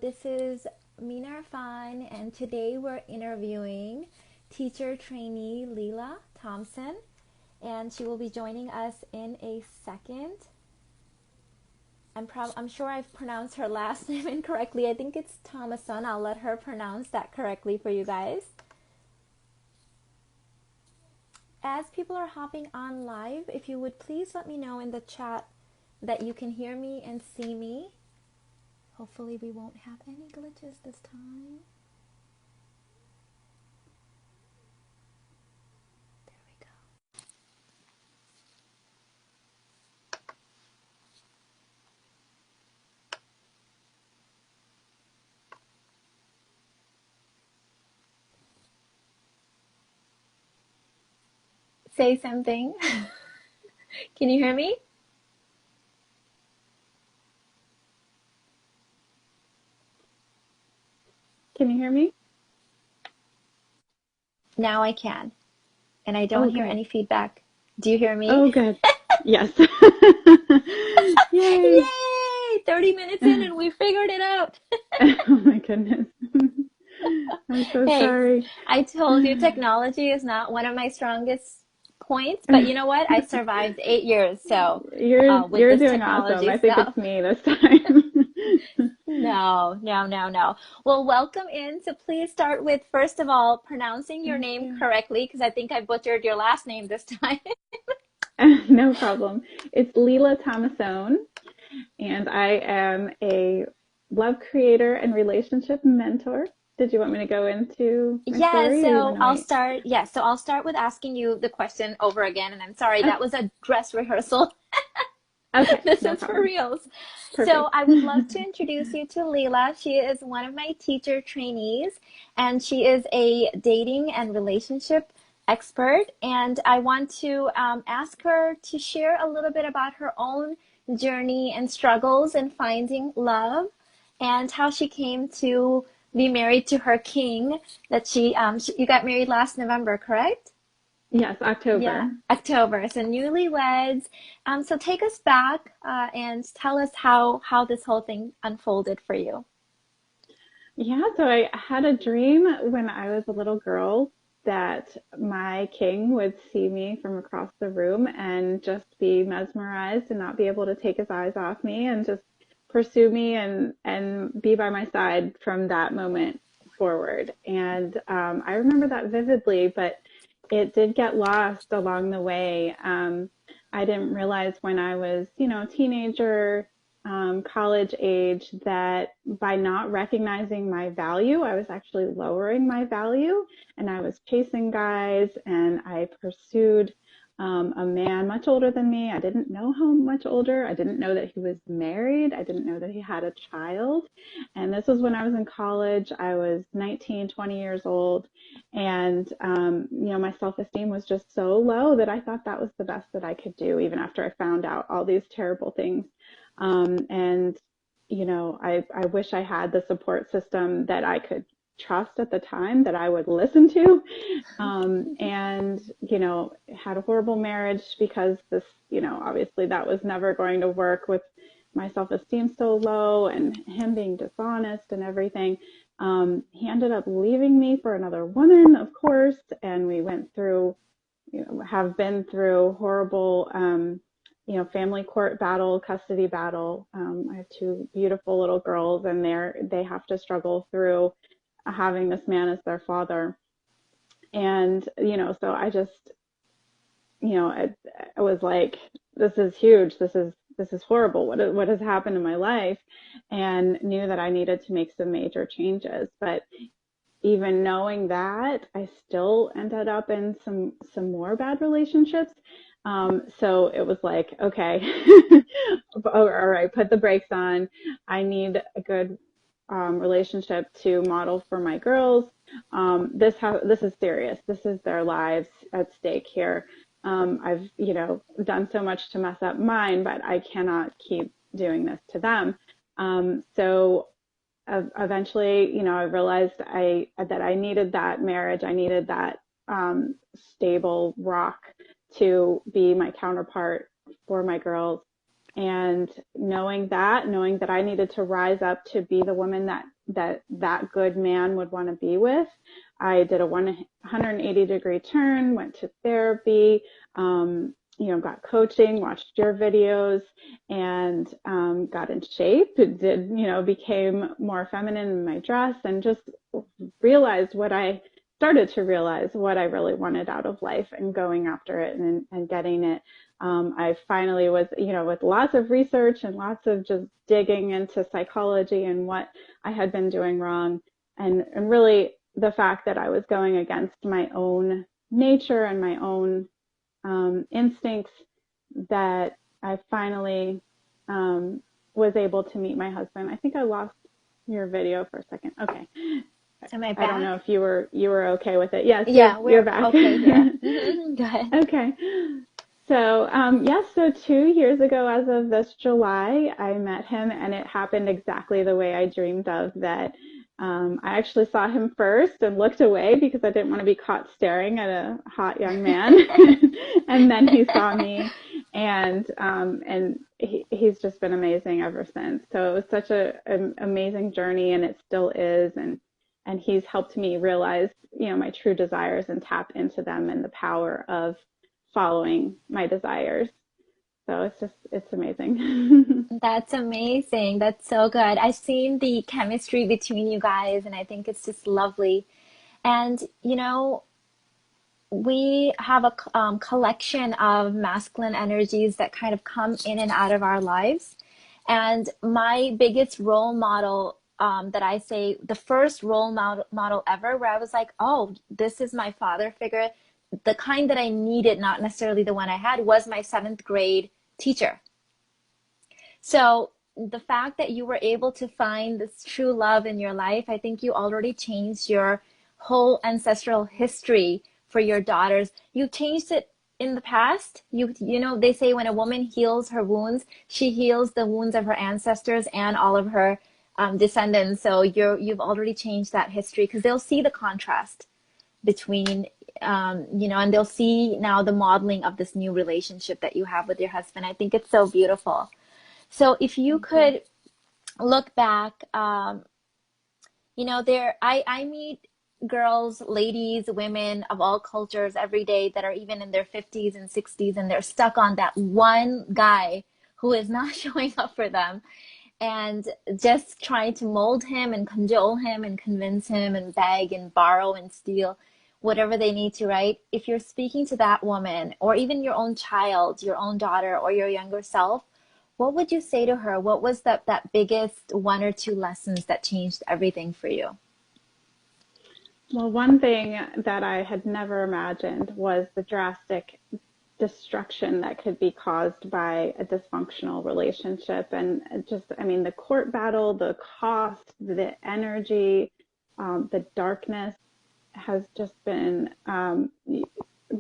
This is Mina Irfan, and today we're interviewing teacher trainee Leela Thompson, and she will be joining us in a second. I'm sure I've pronounced her last name incorrectly. I think it's Thomason. I'll let her pronounce that correctly for you guys. As people are hopping on live, if you would please let me know in the chat that you can hear me and see me. Hopefully we won't have any glitches this time. There we go. Say something. Can you hear me? Can you hear me? Now I can, and I don't Oh, hear good. any feedback. Do you hear me? Oh, good. Yes. Yay. Yay! 30 minutes in and we figured it out. Oh my goodness. I'm so Hey, sorry. I told you technology is not one of my strongest points, but you know what? I survived 8 years, so with You're this doing awesome. technology I think stuff. it's me this time. No, no, no, no. Well, welcome in. So please start with, first of all, pronouncing your Thank name you. correctly, because I think I butchered your last name this time. No problem. It's Leela Thomasone, and I am a love creator and relationship mentor. Did you want me to go into my Yeah, story or you want so to I'll wait? start. Yeah, so I'll start with asking you the question over again. And I'm sorry, that Okay. was a dress rehearsal. Okay. This No is for problem. reals. So Perfect. I would love to introduce you to Leila. She is one of my teacher trainees, and she is a dating and relationship expert. And I want to ask her to share a little bit about her own journey and struggles in finding love, and how she came to be married to her king. That you got married last November, correct? Yes, Yeah, October. October. So newlyweds. So take us back and tell us how this whole thing unfolded for you. Yeah, so I had a dream when I was a little girl that my king would see me from across the room and just be mesmerized and not be able to take his eyes off me and just pursue me and be by my side from that moment forward. And I remember that vividly, but it did get lost along the way. I didn't realize when I was, a teenager, college age, that by not recognizing my value, I was actually lowering my value. And I was chasing guys and I pursued a man much older than me. I didn't know how much older. I didn't know that he was married. I didn't know that he had a child. And this was when I was in college. I was 19, 20 years old. And, my self-esteem was just so low that I thought that was the best that I could do, even after I found out all these terrible things. And I wish I had the support system that I could trust at the time that I would listen to. And, had a horrible marriage because this, obviously that was never going to work with my self-esteem so low and him being dishonest and everything. He ended up leaving me for another woman, of course, and we went through, have been through horrible, family court battle, custody battle. I have two beautiful little girls, and they have to struggle through having this man as their father. And, so I just, I was like, this is huge. This is horrible. What has happened in my life? And knew that I needed to make some major changes. But even knowing that, I still ended up in some more bad relationships. So it was like, okay, all right, put the brakes on. I need a good relationship to model for my girls. This is serious. This is their lives at stake here. I've done so much to mess up mine, but I cannot keep doing this to them. So eventually, I realized that I needed that marriage. I needed that stable rock to be my counterpart for my girls. And knowing that I needed to rise up to be the woman that good man would want to be with, I did a 180-degree turn, went to therapy, got coaching, watched your videos, and got in shape. Became more feminine in my dress, and just started to realize what I really wanted out of life, and going after it and getting it. I finally was, with lots of research and lots of just digging into psychology and what I had been doing wrong, and really the fact that I was going against my own nature and my own instincts, that I finally was able to meet my husband. I think I lost your video for a second. Okay. Am I I don't know back? if you were okay with it. Yes, Yeah, you're we're back. okay here. Go ahead. Okay. So, yes, so 2 years ago, as of this July, I met him, and it happened exactly the way I dreamed of. That I actually saw him first and looked away because I didn't want to be caught staring at a hot young man. And then he saw me, and he's just been amazing ever since. So it was such an amazing journey, and it still is. And he's helped me realize, my true desires and tap into them, and the power of following my desires. So it's amazing. That's amazing. That's so good. I've seen the chemistry between you guys, and I think it's just lovely. And, we have a collection of masculine energies that kind of come in and out of our lives. And my biggest role model, that I say, the first model ever, where I was like, oh, this is my father figure, the kind that I needed, not necessarily the one I had, was my seventh grade teacher. So the fact that you were able to find this true love in your life, I think you already changed your whole ancestral history for your daughters. You changed it in the past. They say when a woman heals her wounds, she heals the wounds of her ancestors and all of her descendants. So you've already changed that history, because they'll see the contrast between, and they'll see now the modeling of this new relationship that you have with your husband. I think it's so beautiful. So if you Thank you. could look back, I meet girls, ladies, women of all cultures every day that are even in their 50s and 60s, and they're stuck on that one guy who is not showing up for them, and just trying to mold him and cajole him and convince him and beg and borrow and steal whatever they need to, right? If you're speaking to that woman, or even your own child, your own daughter, or your younger self, what would you say to her? What was that biggest one or two lessons that changed everything for you? Well, one thing that I had never imagined was the drastic destruction that could be caused by a dysfunctional relationship. And just, I mean, the court battle, the cost, the energy, the darkness has just been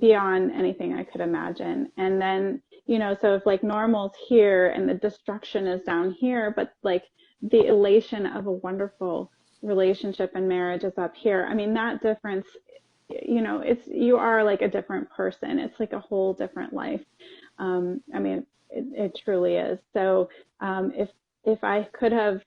beyond anything I could imagine. And then, so if like normal's here and the destruction is down here, but like the elation of a wonderful relationship and marriage is up here. I mean, that difference, you are like a different person. It's like a whole different life. I mean, it truly is. So, if I could have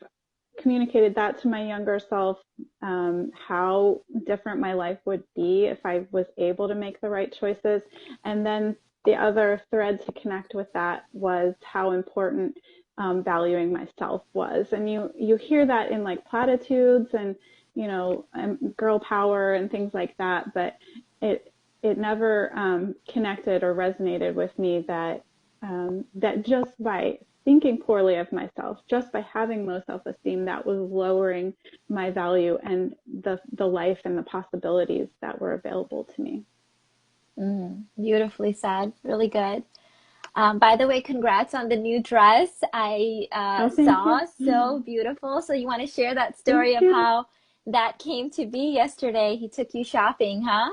communicated that to my younger self, how different my life would be if I was able to make the right choices. And then the other thread to connect with that was how important valuing myself was. And you hear that in like platitudes and girl power and things like that, but it never connected or resonated with me that just by thinking poorly of myself, just by having low self-esteem, that was lowering my value and the life and the possibilities that were available to me. Beautifully said. Really good. By the way, congrats on the new dress. I Oh, thank saw, you. so beautiful. So you want to share that Thank story of you. how that came to be yesterday? He took you shopping, huh?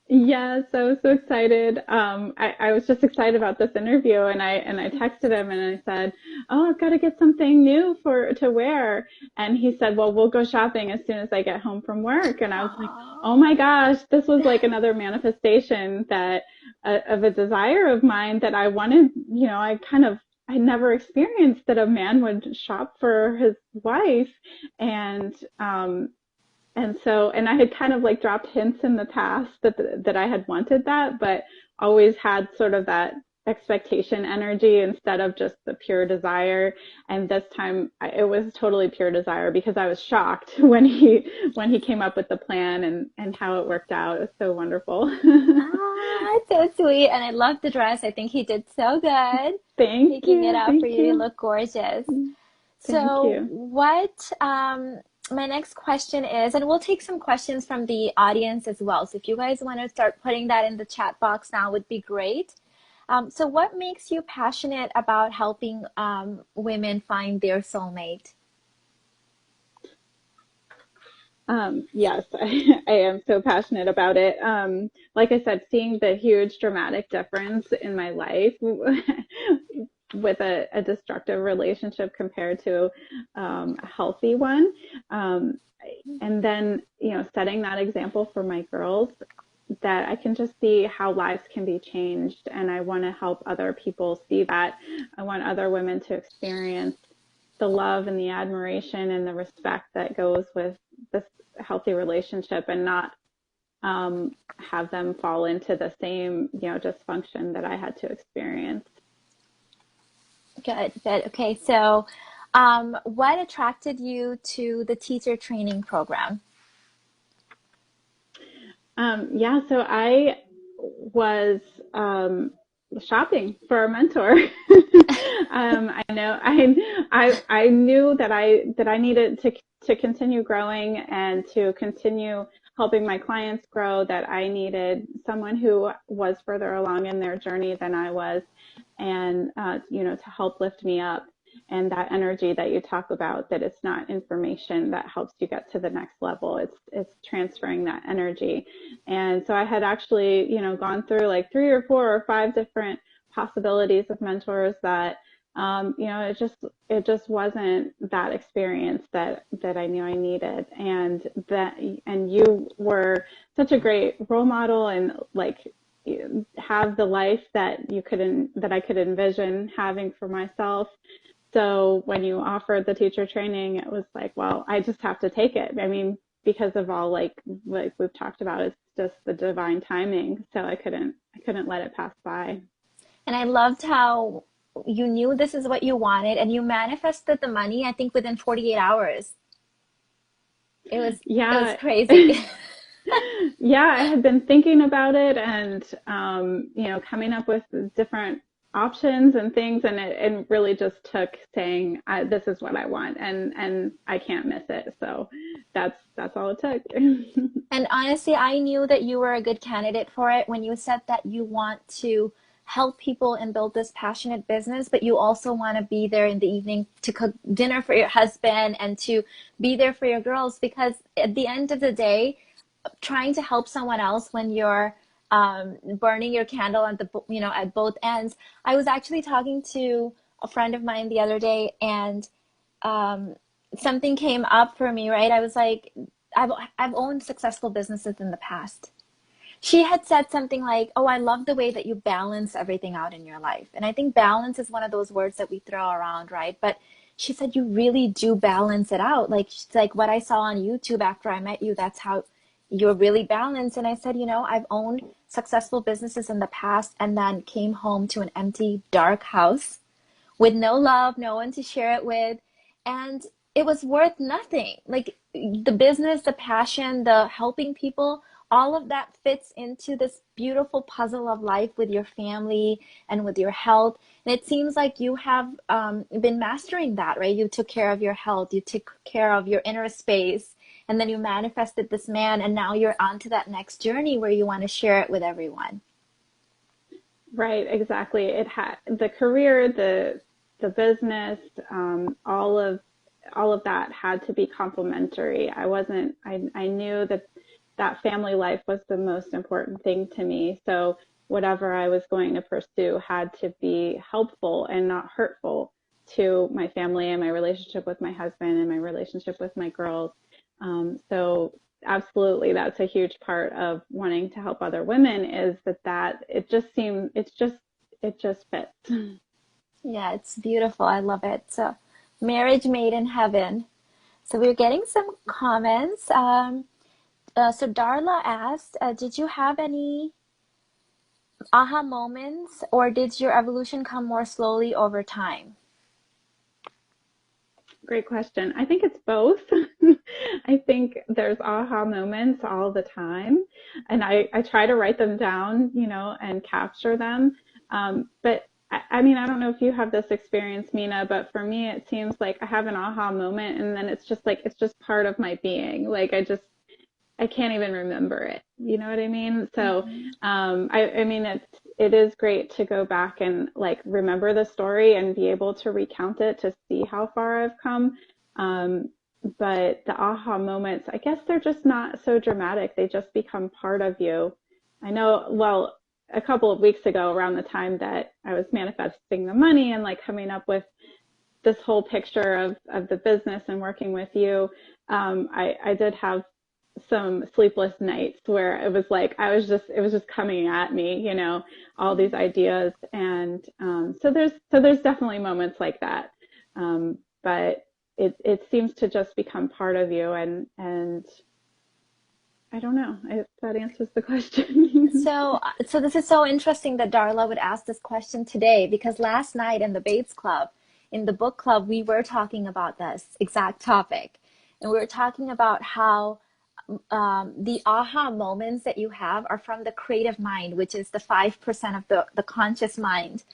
Yes, I was so excited. I was just excited about this interview, and I texted him and I said, "Oh, I've got to get something new to wear." And he said, "Well, we'll go shopping as soon as I get home from work." And I was like, "Oh my gosh, this was like another manifestation that of a desire of mine that I wanted. I kind of I never experienced that a man would shop for his wife. And and I had kind of like dropped hints in the past that I had wanted that, but always had sort of that expectation energy instead of just the pure desire. And this time it was totally pure desire because I was shocked when he came up with the plan and how it worked out. It was so wonderful. Ah, so sweet. And I love the dress. I think he did so good Thank picking it you. out for Thank you. You you. look gorgeous. Thank So, you. my next question is, and we'll take some questions from the audience as well. So if you guys want to start putting that in the chat box now would be great. So what makes you passionate about helping women find their soulmate? Yes, I am so passionate about it. Like I said, seeing the huge dramatic difference in my life with a destructive relationship compared to a healthy one. Um, and then, setting that example for my girls that I can just see how lives can be changed. And I want to help other people see that. I want other women to experience the love and the admiration and the respect that goes with this healthy relationship and not have them fall into the same, dysfunction that I had to experience. Good, good. Okay, so what attracted you to the teacher training program? Yeah, so I was shopping for a mentor. I know I knew that I needed to continue growing and to continue helping my clients grow, that I needed someone who was further along in their journey than I was, and to help lift me up. And that energy that you talk about, that it's not information that helps you get to the next level. It's transferring that energy. And so I had actually, gone through like 3 or 4 or 5 different possibilities of mentors that, it just wasn't that experience that I knew I needed. And you were such a great role model, and like have the life that I could envision having for myself. So when you offered the teacher training, it was like, well, I just have to take it. I mean, because of all like we've talked about, it's just the divine timing. So I couldn't let it pass by. And I loved how you knew this is what you wanted and you manifested the money, I think within 48 hours. It was Yeah. crazy. Yeah, I had been thinking about it and coming up with different options and things, and it really just took saying, this is what I want, and I can't miss it. So that's all it took. And honestly, I knew that you were a good candidate for it when you said that you want to help people and build this passionate business, but you also want to be there in the evening to cook dinner for your husband and to be there for your girls. Because at the end of the day, trying to help someone else when you're burning your candle at at both ends. I was actually talking to a friend of mine the other day, and um, something came up for me, right? I was like, I've owned successful businesses in the past. She had said something like, "Oh, I love the way that you balance everything out in your life." And I think balance is one of those words that we throw around, right? But she said you really do balance it out. Like she's like what I saw on YouTube after I met you, that's how you're really balanced. And I said, I've owned successful businesses in the past and then came home to an empty, dark house with no love, no one to share it with. And it was worth nothing. Like the business, the passion, the helping people, all of that fits into this beautiful puzzle of life with your family and with your health. And it seems like you have been mastering that, right? You took care of your health, you took care of your inner space, and then you manifested this man, and now you're on to that next journey where you want to share it with everyone. Right, exactly. It had the career, the business, all of that had to be complementary. I knew that family life was the most important thing to me. So whatever I was going to pursue had to be helpful and not hurtful to my family and my relationship with my husband and my relationship with my girls. So absolutely, that's a huge part of wanting to help other women, is that it just fits. Yeah, it's beautiful. I love it. So, marriage made in heaven. So we're getting some comments. So Darla asked, did you have any aha moments, or did your evolution come more slowly over time? Great question. I think it's both. I think there's aha moments all the time, and I try to write them down, and capture them. But I mean, I don't know if you have this experience, Mina, but for me, it seems like I have an aha moment, and then it's just part of my being. Like I can't even remember it. You know what I mean? So, Mhm. I mean, it is great to go back and like remember the story and be able to recount it to see how far I've come. Um, but the aha moments, I guess they're just not so dramatic. They just become part of you. I know, well, a couple of weeks ago, around the time that I was manifesting the money and like coming up with this whole picture of the business and working with you, I did have some sleepless nights where it was like it was just coming at me, all these ideas, and so there's definitely moments like that, but it seems to just become part of you, and I don't know if that answers the question. So this is so interesting that Darla would ask this question today because last night in the Bates Club, in the book club, we were talking about this exact topic. And we were talking about how the aha moments that you have are from the creative mind, which is the 5% of the conscious mind.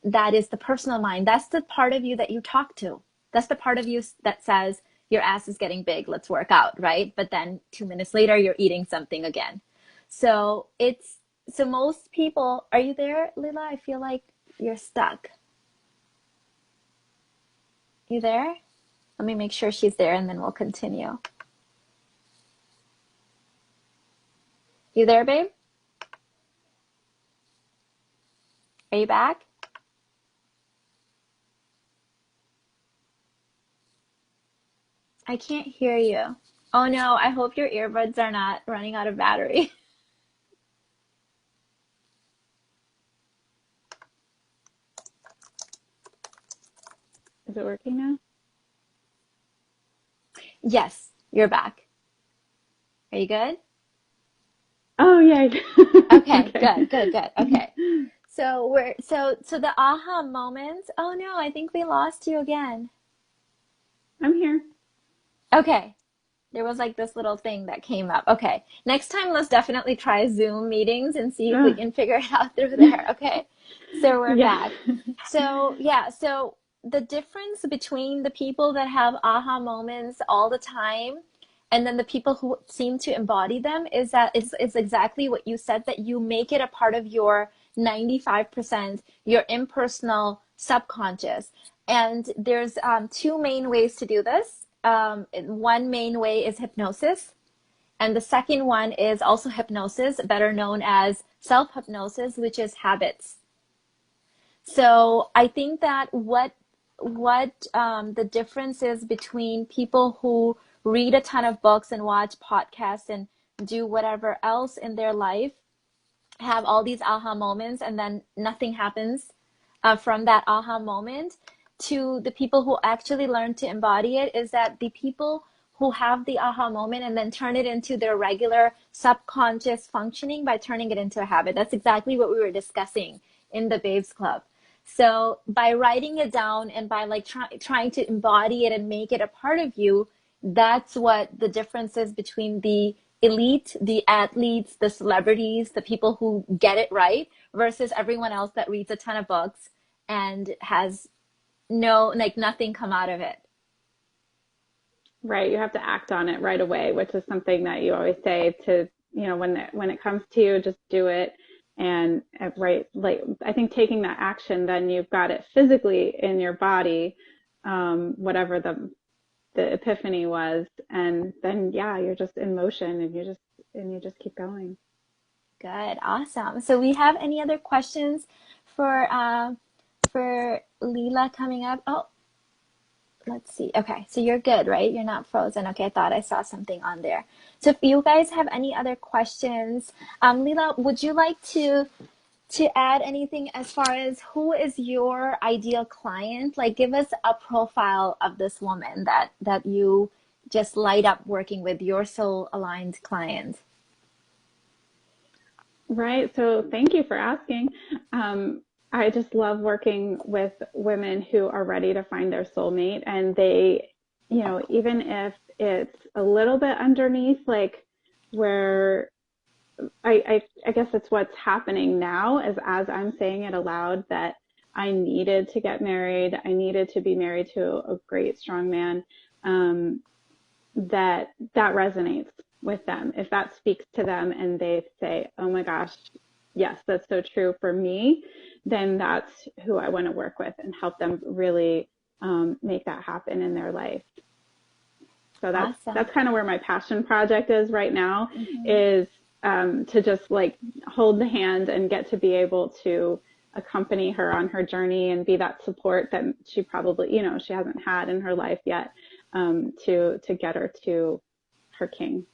That is the personal mind. That's the part of you that you talk to. That's the part of you that says, your ass is getting big, let's work out, right? But then 2 minutes later, you're eating something again. So so most people, are you there, Lila? I feel like you're stuck. You there? Let me make sure she's there and then we'll continue. You there, babe? Are you back? I can't hear you. Oh no, I hope your earbuds are not running out of battery. Is it working now? Yes, you're back. Are you good? Oh yeah. Okay, Okay. good, good, good. Okay. So the aha moments. Oh no, I think we lost you again. I'm here. Okay. There was like this little thing that came up. Okay. Next time, let's definitely try Zoom meetings and see if we Ugh. can figure it out through there. Okay. So we're Yeah. back. So, yeah. So the difference between the people that have aha moments all the time and then the people who seem to embody them is that it's exactly what you said, that you make it a part of your 95%, your impersonal subconscious. And there's two main ways to do this. One main way is hypnosis, and the second one is also hypnosis, better known as self-hypnosis, which is habits. So I think that what the difference is between people who read a ton of books and watch podcasts and do whatever else in their life, have all these aha moments, and then nothing happens from that aha moment, to the people who actually learn to embody it, is that the people who have the aha moment and then turn it into their regular subconscious functioning by turning it into a habit. That's exactly what we were discussing in the Babes Club. So by writing it down and by like trying to embody it and make it a part of you, that's what the difference is between the elite, the athletes, the celebrities, the people who get it right versus everyone else that reads a ton of books and has like nothing come out of it. Right, you have to act on it right away, which is something that you always say to, when it comes to you, just do it. And right, like I think taking that action, then you've got it physically in your body, whatever the epiphany was, and then yeah, you're just in motion, and you just keep going. Good, awesome. So we have any other questions for Leela coming up? Oh, let's see. Okay, so you're good, right? You're not frozen. Okay, I thought I saw something on there. So if you guys have any other questions, Leela, would you like to add anything as far as who is your ideal client? Like, give us a profile of this woman that you just light up working with, your soul aligned client. Right. So thank you for asking. I just love working with women who are ready to find their soulmate, and they, even if it's a little bit underneath, like where I guess it's what's happening now is as I'm saying it aloud that I needed to get married. I needed to be married to a great, strong man. Um, that resonates with them. If that speaks to them and they say, "Oh my gosh, yes, that's so true for me," then that's who I want to work with and help them really make that happen in their life. So Awesome. that's kind of where my passion project is right now, Mhm. is to just like hold the hand and get to be able to accompany her on her journey and be that support that she probably, she hasn't had in her life yet, to get her to her king.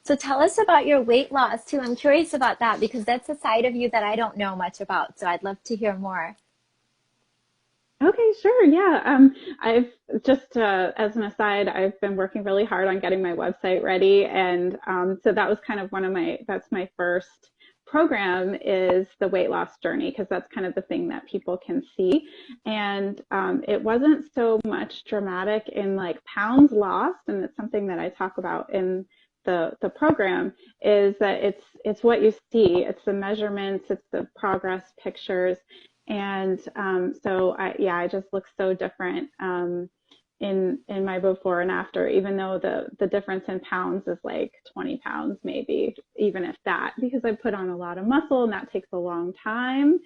So tell us about your weight loss too. I'm curious about that because that's a side of you that I don't know much about. So I'd love to hear more. Okay, sure. Yeah. I've just, as an aside, I've been working really hard on getting my website ready. And so that was kind of that's my first program is the weight loss journey, because that's kind of the thing that people can see. And it wasn't so much dramatic in like pounds lost. And it's something that I talk about in the program, is that it's what you see. It's the measurements, it's the progress pictures. And so I just look so different in my before and after, even though the difference in pounds is like 20 pounds, maybe, even if that, because I put on a lot of muscle and that takes a long time,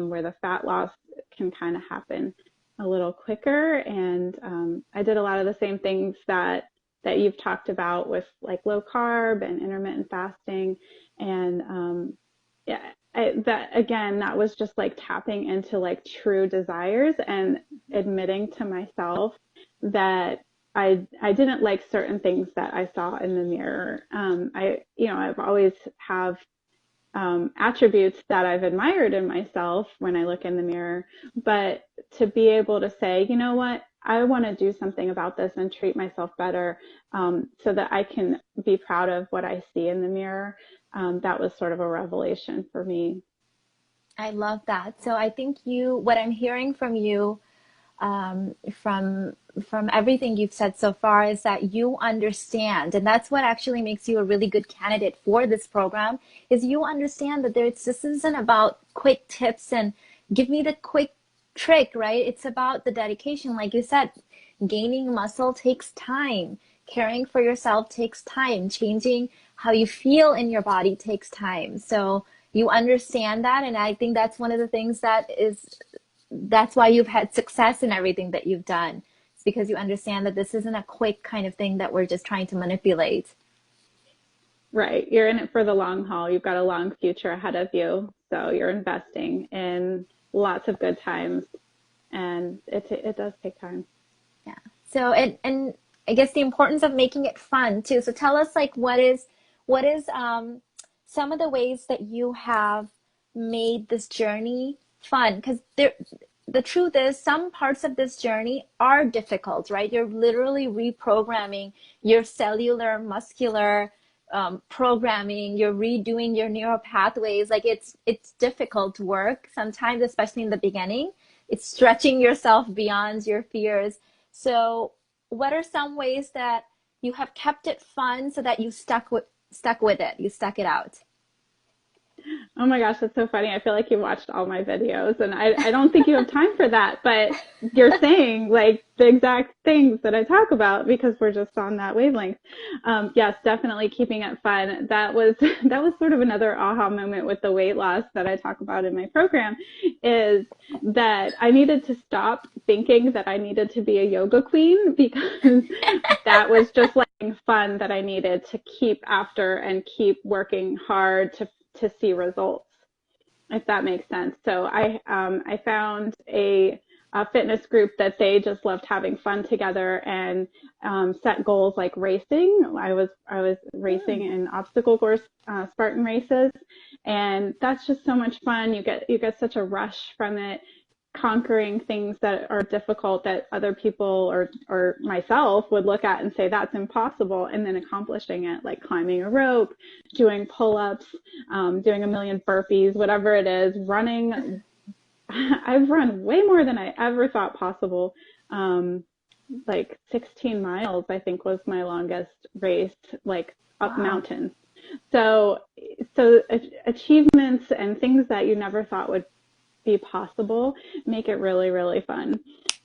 where the fat loss can kind of happen a little quicker. And I did a lot of the same things that you've talked about with like low carb and intermittent fasting. And yeah, that again, that was just like tapping into like true desires and admitting to myself that I didn't like certain things that I saw in the mirror. I've always have attributes that I've admired in myself when I look in the mirror, but to be able to say, you know what, I want to do something about this and treat myself better, so that I can be proud of what I see in the mirror. That was sort of a revelation for me. I love that. So I think what I'm hearing from you, um, from from everything you've said so far, is that you understand, and that's what actually makes you a really good candidate for this program. Is you understand that this isn't about quick tips and give me the quick trick, right? It's about the dedication, like you said. Gaining muscle takes time. Caring for yourself takes time. Changing how you feel in your body takes time. So you understand that, and I think that's one of the things that's why you've had success in everything that you've done. It's because you understand that this isn't a quick kind of thing that we're just trying to manipulate. Right. You're in it for the long haul. You've got a long future ahead of you. So you're investing in lots of good times, and it does take time. Yeah. So and I guess the importance of making it fun too. So tell us like what is some of the ways that you have made this journey fun? Because the truth is some parts of this journey are difficult, right? You're literally reprogramming your cellular, muscular programming. You're redoing your neural pathways. Like it's difficult work sometimes, especially in the beginning. It's stretching yourself beyond your fears. So, what are some ways that you have kept it fun so that you stuck with it, you stuck it out? Oh my gosh, that's so funny. I feel like you watched all my videos, and I don't think you have time for that, but you're saying like the exact things that I talk about because we're just on that wavelength. Yes, definitely keeping it fun. That was sort of another aha moment with the weight loss that I talk about in my program, is that I needed to stop thinking that I needed to be a yoga queen, because that was just like fun that I needed to keep after and keep working hard to see results, if that makes sense. So I found a fitness group that they just loved having fun together and set goals like racing. I was racing Hmm. in obstacle course Spartan races, and that's just so much fun. You get such a rush from it, conquering things that are difficult that other people or myself would look at and say that's impossible, and then accomplishing it, like climbing a rope, doing pull-ups, doing a million burpees, whatever it is, running. I've run way more than I ever thought possible. Um, like 16 miles, I think was my longest race, like up Wow. mountains. So, so achievements and things that you never thought would be possible make it really, really fun.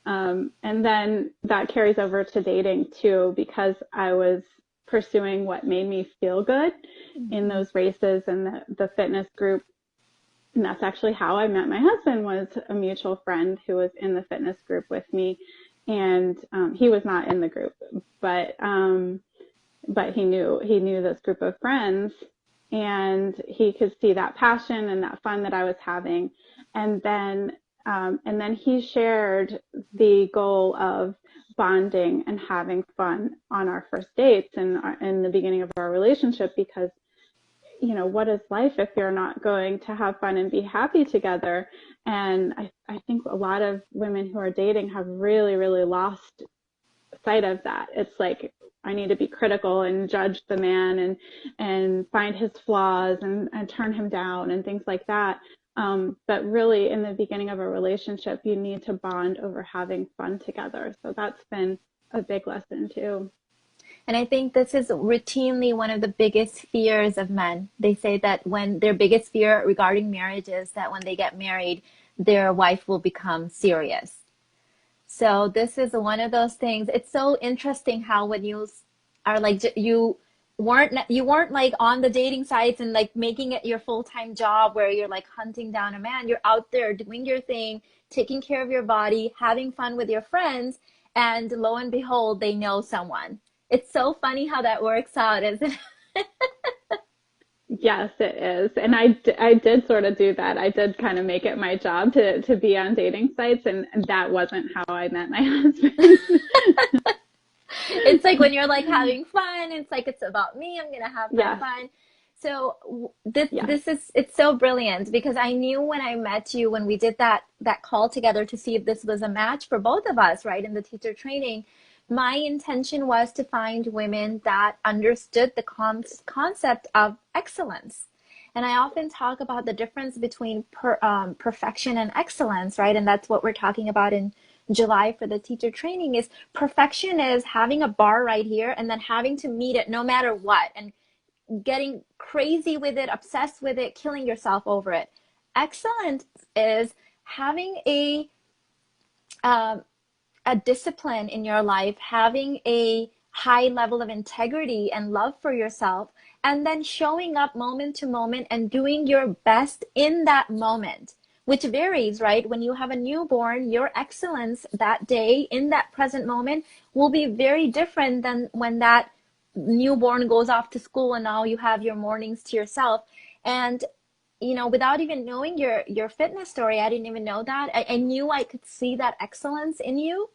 And then that carries over to dating too, because I was pursuing what made me feel good in Hmm. those races and the fitness group. And that's actually how I met my husband, was a mutual friend who was in the fitness group with me. And he was not in the group, but but he knew this group of friends, and he could see that passion and that fun that I was having. And then he shared the goal of bonding and having fun on our first dates and in the beginning of our relationship, because what is life if you're not going to have fun and be happy together? And I think a lot of women who are dating have really, really lost sight of that. It's like, I need to be critical and judge the man and find his flaws and turn him down and things like that. But really, in the beginning of a relationship, you need to bond over having fun together. So that's been a big lesson too. And I think this is routinely one of the biggest fears of men. They say that when their biggest fear regarding marriage is that when they get married, their wife will become serious. So this is one of those things. It's so interesting how when you are like you weren't like on the dating sites and like making it your full-time job where you're like hunting down a man. You're out there doing your thing, taking care of your body, having fun with your friends, and lo and behold, they know someone. It's so funny how that works out, isn't it? Yes, it is. And I did sort of do that. I did kind of make it my job to be on dating sites, and that wasn't how I met my husband. It's like when you're like having fun, it's like it's about me, I'm gonna have my Yes, fun. So this yes. this is it's so brilliant because I knew when I met you, when we did that call together to see if this was a match for both of us, right, in the teacher training, my intention was to find women that understood the concept of excellence. And I often talk about the difference between perfection and excellence, right? And that's what we're talking about in July for the teacher training. Is perfection is having a bar right here and then having to meet it no matter what and getting crazy with it, obsessed with it, killing yourself over it. Excellence is having um, a discipline in your life, having a high level of integrity and love for yourself, and then showing up moment to moment and doing your best in that moment, which varies, right? When you have a newborn, your excellence that day in that present moment will be very different than when that newborn goes off to school and now you have your mornings to yourself. And without even knowing your fitness story, I didn't even know that. I knew I could see that excellence in you,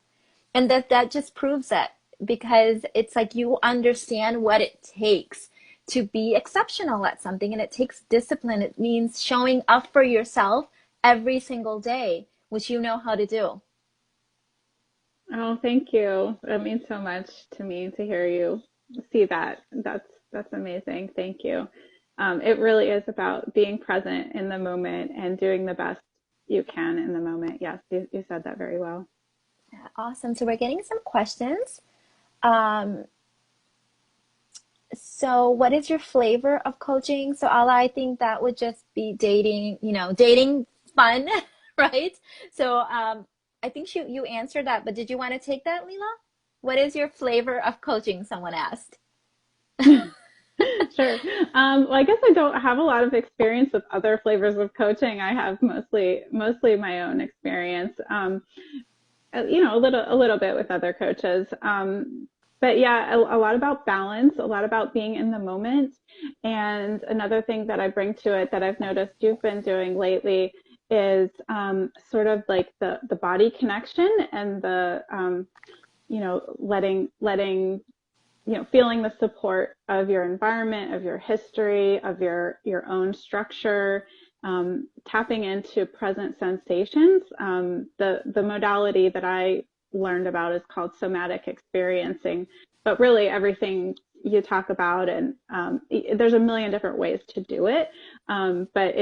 and that just proves it because it's like you understand what it takes to be exceptional at something, and it takes discipline. It means showing up for yourself every single day, which you know how to do. Oh, thank you. That means so much to me to hear you see that. That's amazing. Thank you. It really is about being present in the moment and doing the best you can in the moment. Yes, you said that very well. Awesome. So we're getting some questions. Um, so what is your flavor of coaching? So Ala, I think that would just be dating, dating fun, right? So I think you answered that, but did you want to take that, Leela? What is your flavor of coaching? Someone asked. Sure. Well, I guess I don't have a lot of experience with other flavors of coaching. I have mostly my own experience. A little bit with other coaches. But yeah, a lot about balance, a lot about being in the moment. And another thing that I bring to it that I've noticed you've been doing lately is sort of like the body connection and the letting feeling the support of your environment, of your history, of your own structure, tapping into present sensations. The modality that I learned about is called somatic experiencing, but really everything you talk about, and there's a million different ways to do it, but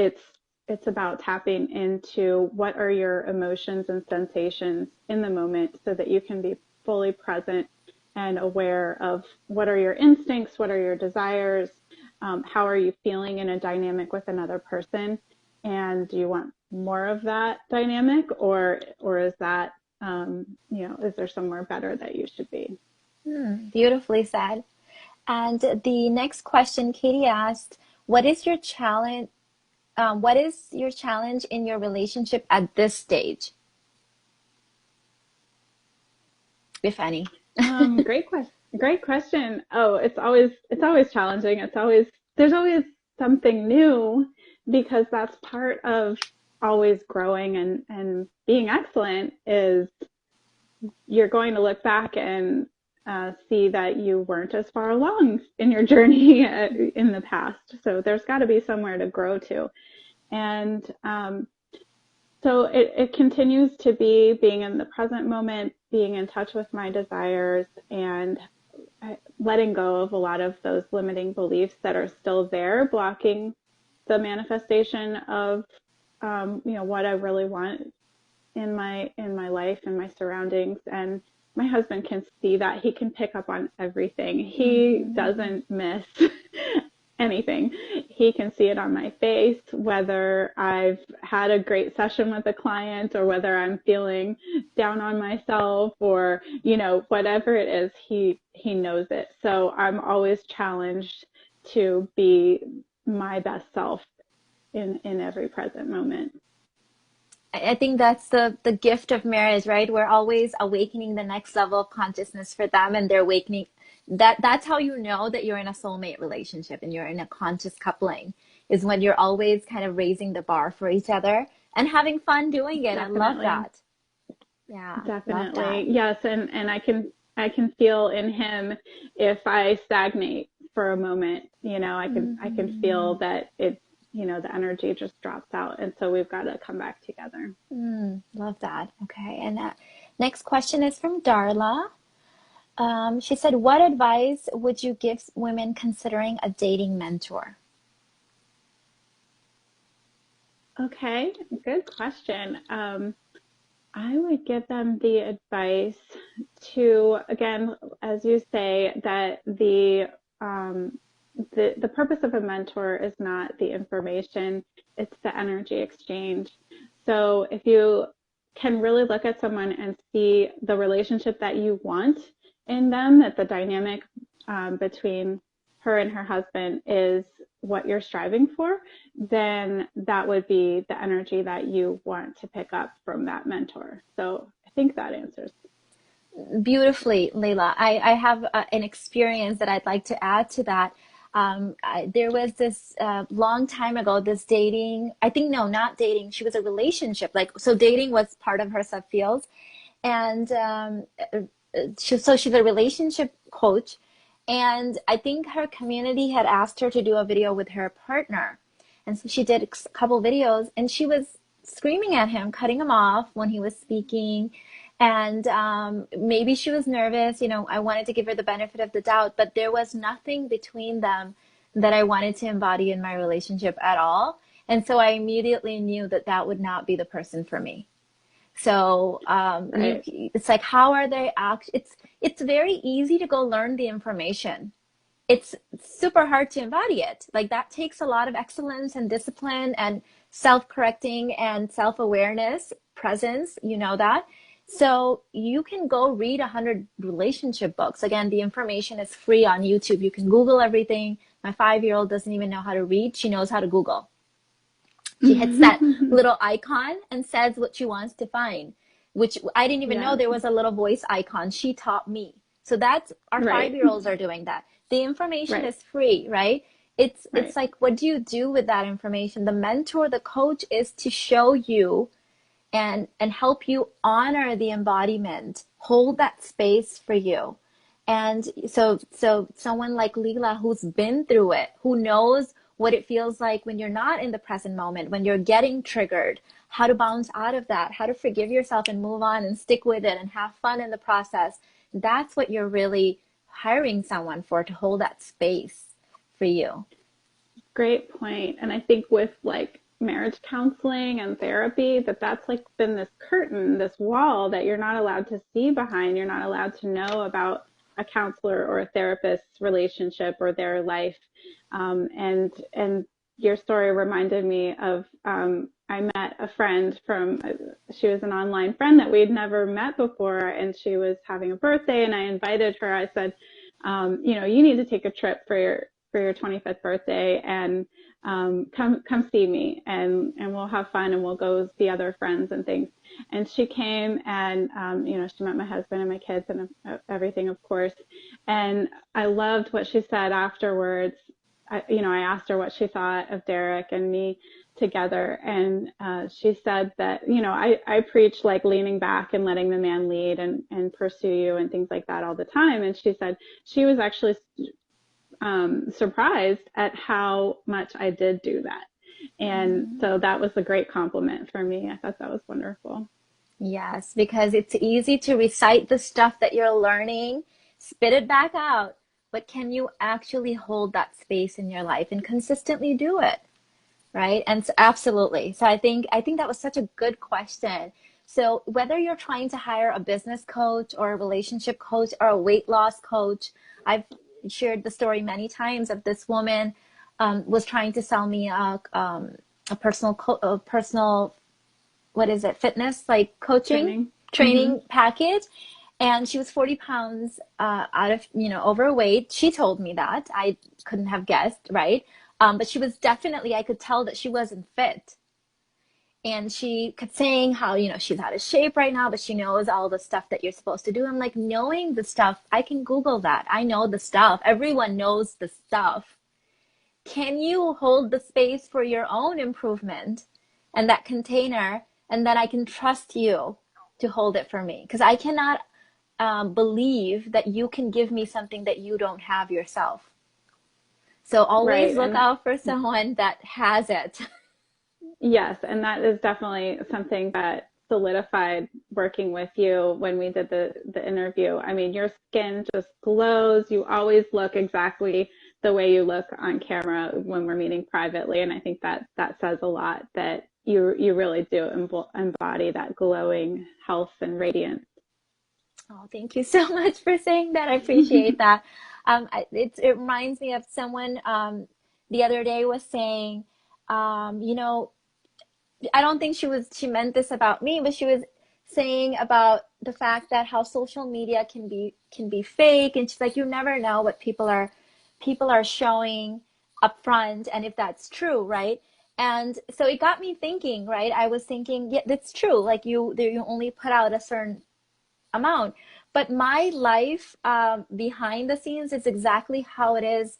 it's about tapping into what are your emotions and sensations in the moment so that you can be fully present and aware of what are your instincts, what are your desires, how are you feeling in a dynamic with another person, and do you want more of that dynamic, or is that is there somewhere better that you should be? Beautifully said. And the next question, Katie asked, "What is your challenge? What is your challenge in your relationship at this stage, if any?" Great question. Great question. Oh, it's always challenging. There's always something new because that's part of always growing and being excellent is you're going to look back and see that you weren't as far along in your journey in the past. So there's got to be somewhere to grow to. And so it continues to be being in the present moment, being in touch with my desires, and letting go of a lot of those limiting beliefs that are still there, blocking the manifestation of what I really want in my life and my surroundings. And my husband can see that. He can pick up on everything. He Mhm. doesn't miss anything. He can see it on my face, whether I've had a great session with a client or whether I'm feeling down on myself or, whatever it is, he knows it. So I'm always challenged to be my best self in every present moment. I think that's the gift of marriage, right? We're always awakening the next level of consciousness for them, and they're awakening. That's how you know that you're in a soulmate relationship and you're in a conscious coupling, is when you're always kind of raising the bar for each other and having fun doing it. I love Definitely. that. Yeah, love that. Definitely. Yes, and I can feel in him if I stagnate for a moment, I can feel Mhm. that the energy just drops out, and so we've got to come back together. Love that. Okay, and next question is from Darla. She said, "What advice would you give women considering a dating mentor?" Okay, good question. I would give them the advice to, again, as you say, that the purpose of a mentor is not the information, it's the energy exchange. So if you can really look at someone and see the relationship that you want in them, that the dynamic between her and her husband is what you're striving for, then that would be the energy that you want to pick up from that mentor. So I think that answers. Beautifully, Leila. I have an experience that I'd like to add to that. There was this long time ago, this dating, I think, no, not dating. She was a relationship. Like, so dating was part of her subfields. And so she's a relationship coach. And I think her community had asked her to do a video with her partner. And so she did a couple videos and she was screaming at him, cutting him off when he was speaking. And maybe she was nervous. I wanted to give her the benefit of the doubt, but there was nothing between them that I wanted to embody in my relationship at all. And so I immediately knew that that would not be the person for me. So Right. it's like, how are they act? It's very easy to go learn the information. It's super hard to embody it. Like that takes a lot of excellence and discipline and self-correcting and self-awareness, presence, that. So you can go read 100 relationship books. Again, the information is free on YouTube. You can Google everything. My 5-year-old doesn't even know how to read. She knows how to Google. She hits that little icon and says what she wants to find, which I didn't even know Yes. there was a little voice icon. She taught me. So that's our Right. 5-year-olds are doing that. The information Right. is free, right? It's like, what do you do with that information? The mentor, the coach is to show you and help you honor the embodiment, hold that space for you. And so someone like Leela, who's been through it, who knows what it feels like when you're not in the present moment, when you're getting triggered, how to bounce out of that, how to forgive yourself and move on and stick with it and have fun in the process. That's what you're really hiring someone for, to hold that space for you. Great point. And I think with like marriage counseling and therapy, that's like been this curtain, this wall that you're not allowed to see behind. You're not allowed to know about a counselor or a therapist's relationship or their life. And your story reminded me of I met a friend from, she was an online friend that we'd never met before, and she was having a birthday, and I invited her. I said, you need to take a trip for your 25th birthday, and come see me, and we'll have fun, and we'll go see other friends and things. And she came, and she met my husband and my kids and everything, of course. And I loved what she said afterwards. I asked her what she thought of Derek and me together, and she said that, I preach like leaning back and letting the man lead and pursue you and things like that all the time. And she said she was actually surprised at how much I did do that. And so that was a great compliment for me. I thought that was wonderful. Yes, because it's easy to recite the stuff that you're learning, spit it back out, but can you actually hold that space in your life and consistently do it? Right? And so, absolutely. So I think that was such a good question. So whether you're trying to hire a business coach or a relationship coach or a weight loss coach, I've shared the story many times of this woman was trying to sell me a personal, what is it, fitness, like coaching, Training. training package. And she was 40 pounds out of, overweight. She told me that. I couldn't have guessed, right? But she was definitely, I could tell that she wasn't fit. And she kept saying how, she's out of shape right now, but she knows all the stuff that you're supposed to do. I'm like, knowing the stuff, I can Google that. I know the stuff. Everyone knows the stuff. Can you hold the space for your own improvement and that container? And then I can trust you to hold it for me. Because I cannot believe that you can give me something that you don't have yourself. So always Right. look out for someone that has it. Yes, and that is definitely something that solidified working with you when we did the interview. I mean, your skin just glows. You always look exactly the way you look on camera when we're meeting privately, and I think that says a lot, that you really do embody that glowing health and radiance. Oh, thank you so much for saying that. I appreciate that. It reminds me of someone the other day was saying, you know, I don't think she meant this about me, but she was saying about the fact that how social media can be fake, and she's like, you never know what people are showing up front and if that's true, right? And so it got me thinking, right? I was thinking, yeah, that's true. Like you only put out a certain amount, but my life behind the scenes is exactly how it is,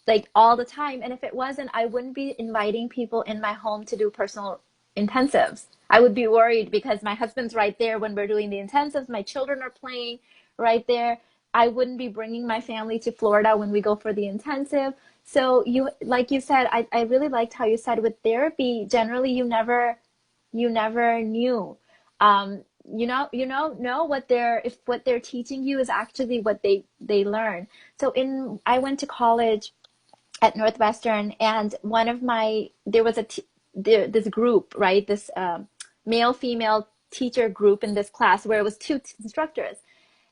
like all the time. And if it wasn't, I wouldn't be inviting people in my home to do personal intensives. I would be worried because my husband's right there when we're doing the intensives. My children are playing right there. I wouldn't be bringing my family to Florida when we go for the intensive. So like you said, I really liked how you said with therapy, generally you never knew. Know what they're teaching you is actually what they learn. So I went to college at Northwestern, and there was this group, right? This male female teacher group in this class where it was two instructors,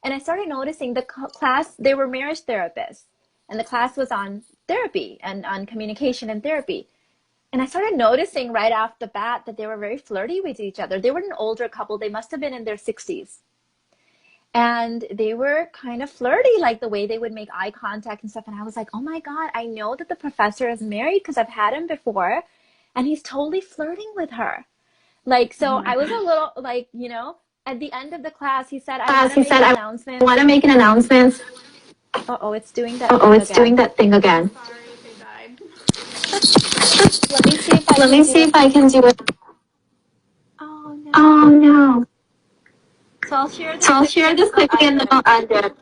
and I started noticing the class, they were marriage therapists, and the class was on therapy and on communication and therapy. And I started noticing right off the bat that they were very flirty with each other. They were an older couple. They must have been in their 60s. And they were kind of flirty, like the way they would make eye contact and stuff. And I was like, oh my God, I know that the professor is married because I've had him before. And he's totally flirting with her. Like, Oh so my I was a gosh. little like, at the end of the class, he said, I want Class, to he make said, an I announcement. want to make an announcement. Uh-oh, it's doing that Oh, thing it's doing again. that thing again. Let me see if I can do it. Oh Oh no. no. So I'll share this So I'll quickly share and then this I'll quickly end and then it. I'll end it.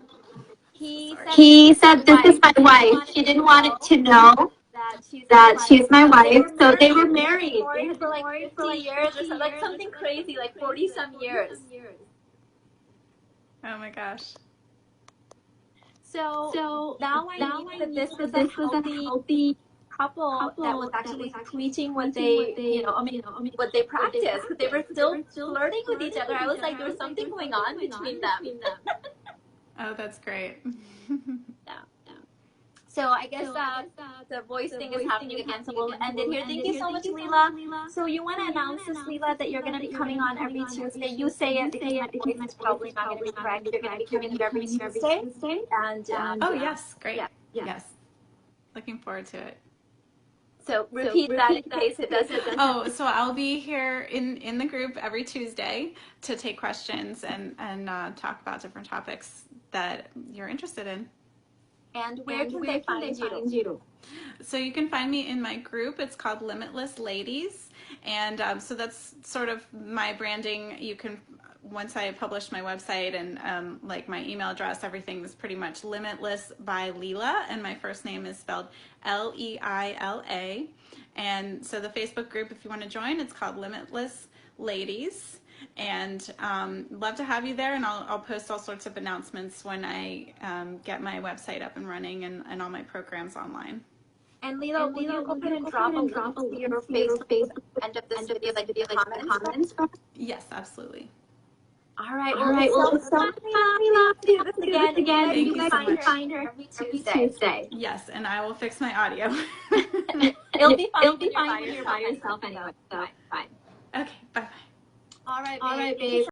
He said, "This He is my said, "This is wife." my He didn't wife. want He it to didn't want it know to know that she's my that wife. she's my So they wife. were So they were married. They had been married. They married had for been like married for 50 like years or 50 so, like years or something so, like crazy, something like 40 crazy, like some 40 years. some years. Oh my gosh. So So now I now knew I that knew this was that a this was a healthy healthy couple that was couple that was actually actually preaching what preaching what they, they, I mean, I mean, what they what they practice, because they practice. were They still were still flirting with each flirting other. with I each was other. like, I there's was like, something there's going something on going on between them. between them. Oh, that's great. Yeah. So I guess So I guess the voice the thing is voice thing happening is again. So happening we'll again. So end it we'll here. end Thank it you here. so Thank much, you so much, Leela. Leela. So you want So to you want announce to this, announce Leela, this, that you're going Leela, to that be you're going coming to be on coming every on every Tuesday. You say Tuesday. it You because say my it because voice my is voice is probably not going to probably be not going to correct. be You're going to be correct. You're coming going to here be every coming here every Tuesday. Tuesday. And And oh yes, great. yeah. Yes. Looking forward to it. So So repeat that in repeat that case it in case doesn't. it doesn't. Oh, so I'll be here in the group every Tuesday to take questions and talk about different topics that you're interested in. And where And can where they can they find you? find you? So you can find me in my group. It's called Limitless Ladies, and so that's sort of my branding. You can, once I publish my website and like my email address, everything is pretty much Limitless by Leela, and my first name is spelled Leila. And so the Facebook group, if you want to join, it's called Limitless Ladies. And love to have you there, and I'll post all sorts of announcements when I get my website up and running and all my programs online. And Leela, And will you Leela, go will ahead you and go ahead drop a and link drop a to link your to your Facebook at Facebook the end of this end of video, this like in video, the like in the comments? comments? All Yes, absolutely. right. All Well, right. it's Well, so it's so fun, fun, Leela. We Leela. have to We do have this to do this again, and we'll again, let and you we'll be let find you her find her every every Tuesday. Tuesday. Yes, and I will fix my audio. It'll be It'll fine be when you're fine by when you're yourself by anyway. yourself So anyway. it's So fine. fine. Okay. Bye bye. All right, All babe. right, Thank you babe.